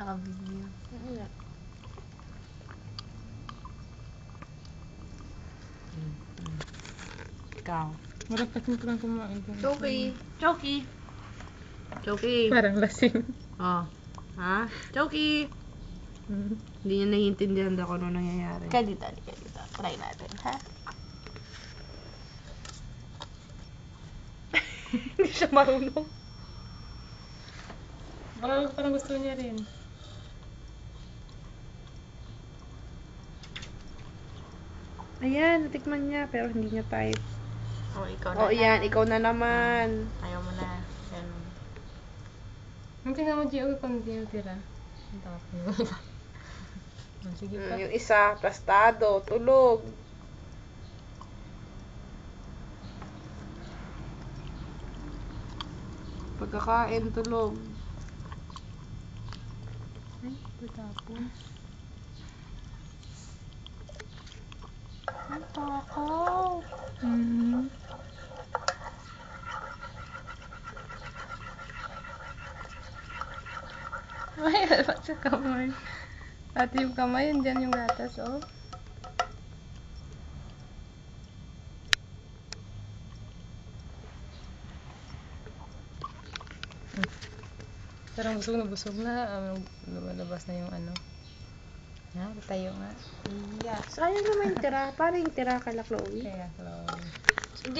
Naka-video. Wala. Ikaw. Marapat mo lang kumain. Choki. Choki. Choki. Parang lasing. Oh. Ha? Choki. Hindi niya naiintindihan daw kung ano nangyayari. Ka dito. Try natin, ha? Hindi siya marunong. Parang gusto niya rin. Ayan, natikman niya pero hindi niya type. Oh, ikaw na. Oh, yan. Ikaw na naman. Ayaw mo na. Yan. Ang tingnan mo, Gio, kung hindi yung tira. Ang tapos mo. Sige pa. Yung isa, plastado, tulog. Pagkakain, tulog. Ay, patapon. Ang takaw. Ay, dapat sa kamay. At yung kamay, andyan yung gatas, oh. Parang busog na. Lumalabas na yung ano. Ha, tayo nga. Sayang naman yung tira. Parang yung tira kala Chloe. Kaya, hello. Hindi